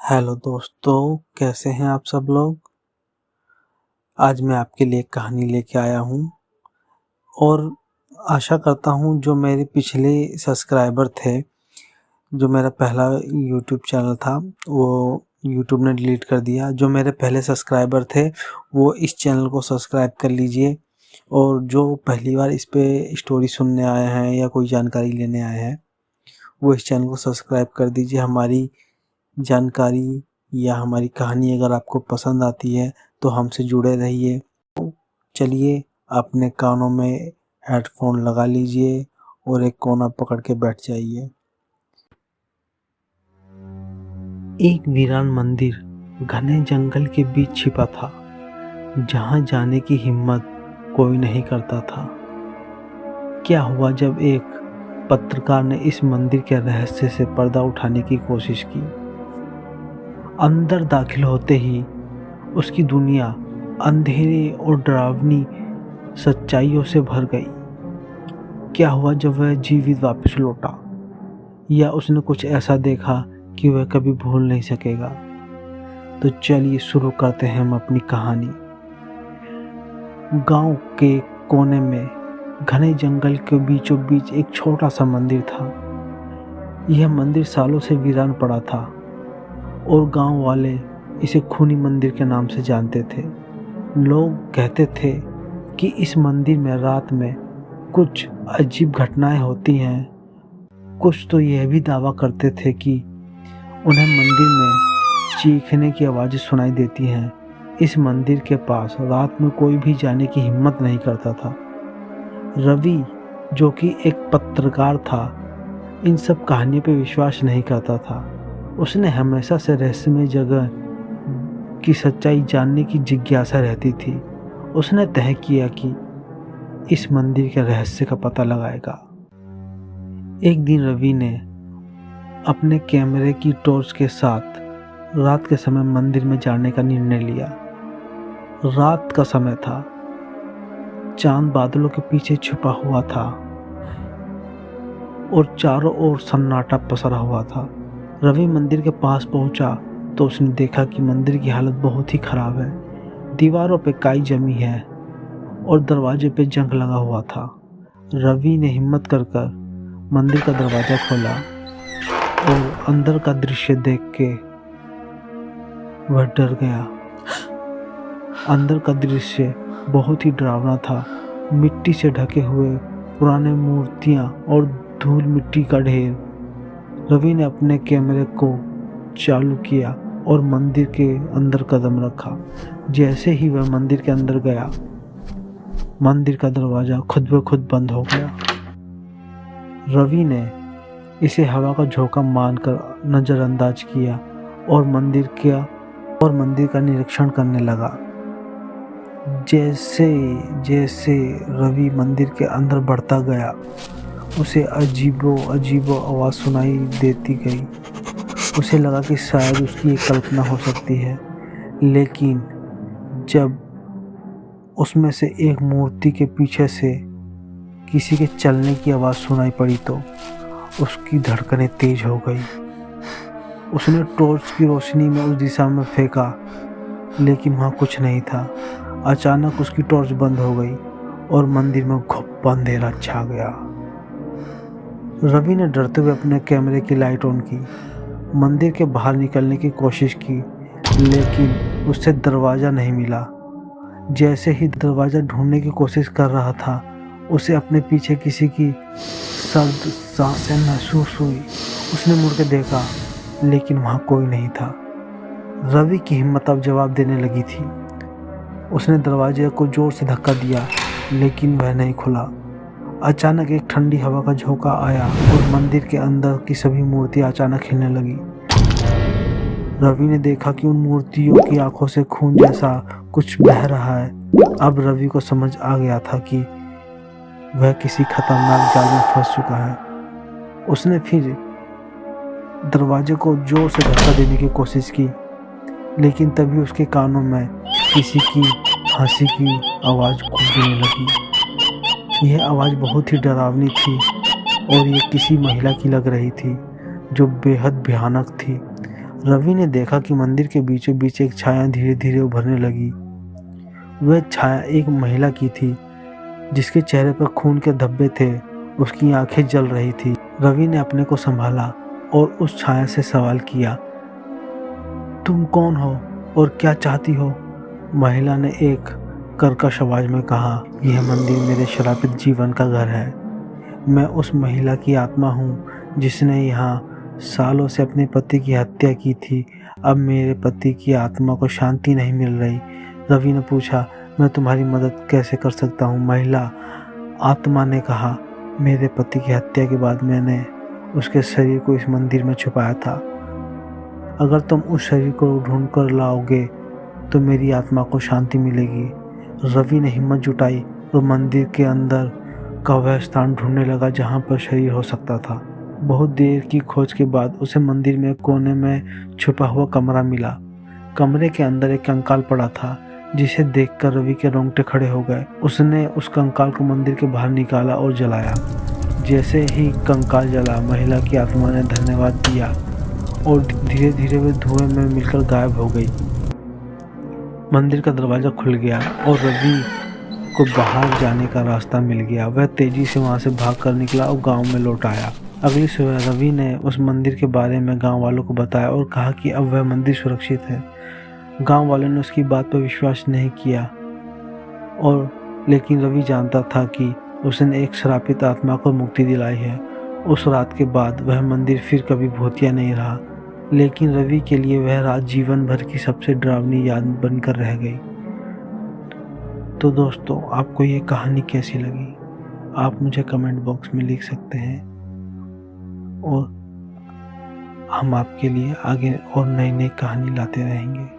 Hello दोस्तों, कैसे हैं आप सब लोग। आज मैं आपके लिए एक कहानी लेके आया हूँ और आशा करता हूँ जो मेरे पिछले सब्सक्राइबर थे, जो मेरा पहला यूट्यूब चैनल था वो यूट्यूब ने डिलीट कर दिया। जो मेरे पहले सब्सक्राइबर थे वो इस चैनल को सब्सक्राइब कर लीजिए, और जो पहली बार इस पे स्टोरी सुनने आए हैं या कोई जानकारी लेने आए हैं वो इस चैनल को सब्सक्राइब कर दीजिए। हमारी जानकारी या हमारी कहानी अगर आपको पसंद आती है तो हमसे जुड़े रहिए। चलिए अपने कानों में हेडफोन लगा लीजिए और एक कोना पकड़ के बैठ जाइए। एक वीरान मंदिर घने जंगल के बीच छिपा था, जहां जाने की हिम्मत कोई नहीं करता था। क्या हुआ जब एक पत्रकार ने इस मंदिर के रहस्य से पर्दा उठाने की कोशिश की। अंदर दाखिल होते ही उसकी दुनिया अंधेरे और डरावनी सच्चाइयों से भर गई। क्या हुआ जब वह जीवित वापस लौटा, या उसने कुछ ऐसा देखा कि वह कभी भूल नहीं सकेगा। तो चलिए शुरू करते हैं हम अपनी कहानी। गांव के कोने में घने जंगल के बीचों बीच एक छोटा सा मंदिर था। यह मंदिर सालों से वीरान पड़ा था और गांव वाले इसे खूनी मंदिर के नाम से जानते थे। लोग कहते थे कि इस मंदिर में रात में कुछ अजीब घटनाएं होती हैं। कुछ तो यह भी दावा करते थे कि उन्हें मंदिर में चीखने की आवाज़ें सुनाई देती हैं। इस मंदिर के पास रात में कोई भी जाने की हिम्मत नहीं करता था। रवि, जो कि एक पत्रकार था, इन सब कहानियों पर विश्वास नहीं करता था। उसने हमेशा से रहस्यमय जगह की सच्चाई जानने की जिज्ञासा रहती थी। उसने तय किया कि इस मंदिर के रहस्य का पता लगाएगा। एक दिन रवि ने अपने कैमरे की टॉर्च के साथ रात के समय मंदिर में जाने का निर्णय लिया। रात का समय था, चांद बादलों के पीछे छुपा हुआ था और चारों ओर सन्नाटा पसरा हुआ था। रवि मंदिर के पास पहुंचा तो उसने देखा कि मंदिर की हालत बहुत ही खराब है। दीवारों पे काई जमी है और दरवाजे पे जंग लगा हुआ था। रवि ने हिम्मत कर मंदिर का दरवाज़ा खोला और अंदर का दृश्य देख के वह डर गया। अंदर का दृश्य बहुत ही डरावना था। मिट्टी से ढके हुए पुराने मूर्तियाँ और धूल मिट्टी का ढेर। रवि ने अपने कैमरे को चालू किया और मंदिर के अंदर कदम रखा। जैसे ही वह मंदिर के अंदर गया, मंदिर का दरवाज़ा खुद ब खुद बंद हो गया। रवि ने इसे हवा का झोंका मानकर नज़रअंदाज किया और मंदिर का निरीक्षण करने लगा। जैसे जैसे रवि मंदिर के अंदर बढ़ता गया, उसे अजीबो आवाज़ सुनाई देती गई। उसे लगा कि शायद उसकी एक कल्पना हो सकती है, लेकिन जब उसमें से एक मूर्ति के पीछे से किसी के चलने की आवाज़ सुनाई पड़ी तो उसकी धड़कनें तेज हो गई। उसने टॉर्च की रोशनी में उस दिशा में फेंका, लेकिन वहाँ कुछ नहीं था। अचानक उसकी टॉर्च बंद हो गई और मंदिर में घुप्पा अंधेरा छा गया। रवि ने डरते हुए अपने कैमरे की लाइट ऑन की, मंदिर के बाहर निकलने की कोशिश की, लेकिन उससे दरवाज़ा नहीं मिला। जैसे ही दरवाज़ा ढूंढने की कोशिश कर रहा था, उसे अपने पीछे किसी की सर्द सांसें महसूस हुई। उसने मुड़ के देखा, लेकिन वहाँ कोई नहीं था। रवि की हिम्मत अब जवाब देने लगी थी। उसने दरवाजे को जोर से धक्का दिया, लेकिन वह नहीं खुला। अचानक एक ठंडी हवा का झोंका आया और मंदिर के अंदर की सभी मूर्तियां अचानक हिलने लगी। रवि ने देखा कि उन मूर्तियों की आंखों से खून जैसा कुछ बह रहा है। अब रवि को समझ आ गया था कि वह किसी खतरनाक जाल में फंस चुका है। उसने फिर दरवाजे को जोर से धक्का देने की कोशिश की, लेकिन तभी उसके कानों में किसी की हंसी की आवाज़ गूंजने लगी। यह आवाज़ बहुत ही डरावनी थी और ये किसी महिला की लग रही थी, जो बेहद भयानक थी। रवि ने देखा कि मंदिर के बीचों बीच एक छाया धीरे धीरे उभरने लगी। वह छाया एक महिला की थी, जिसके चेहरे पर खून के धब्बे थे। उसकी आंखें जल रही थी। रवि ने अपने को संभाला और उस छाया से सवाल किया, तुम कौन हो और क्या चाहती हो? महिला ने एक कर्कश आवाज में कहा, यह मंदिर मेरे श्रापित जीवन का घर है। मैं उस महिला की आत्मा हूँ जिसने यहाँ सालों से अपने पति की हत्या की थी। अब मेरे पति की आत्मा को शांति नहीं मिल रही। रवि ने पूछा, मैं तुम्हारी मदद कैसे कर सकता हूँ? महिला आत्मा ने कहा, मेरे पति की हत्या के बाद मैंने उसके शरीर को इस मंदिर में छुपाया था। अगर तुम उस शरीर को ढूंढ कर लाओगे तो मेरी आत्मा को शांति मिलेगी। रवि ने हिम्मत जुटाई और मंदिर के अंदर का वह स्थान ढूंढने लगा जहाँ पर शरीर हो सकता था। बहुत देर की खोज के बाद उसे मंदिर में कोने में छुपा हुआ कमरा मिला। कमरे के अंदर एक कंकाल पड़ा था, जिसे देखकर रवि के रोंगटे खड़े हो गए। उसने उस कंकाल को मंदिर के बाहर निकाला और जलाया। जैसे ही कंकाल जला, महिला की आत्मा ने धन्यवाद दिया और धीरे धीरे वे धुएं में मिलकर गायब हो गई। मंदिर का दरवाजा खुल गया और रवि को बाहर जाने का रास्ता मिल गया। वह तेजी से वहां से भागकर निकला और गांव में लौट आया। अगली सुबह रवि ने उस मंदिर के बारे में गांव वालों को बताया और कहा कि अब वह मंदिर सुरक्षित है। गांव वालों ने उसकी बात पर विश्वास नहीं किया लेकिन रवि जानता था कि उसने एक श्रापित आत्मा को मुक्ति दिलाई है। उस रात के बाद वह मंदिर फिर कभी भूतिया नहीं रहा, लेकिन रवि के लिए वह रात जीवन भर की सबसे डरावनी याद बनकर रह गई। तो दोस्तों, आपको ये कहानी कैसी लगी? आप मुझे कमेंट बॉक्स में लिख सकते हैं और हम आपके लिए आगे और नई नई कहानी लाते रहेंगे।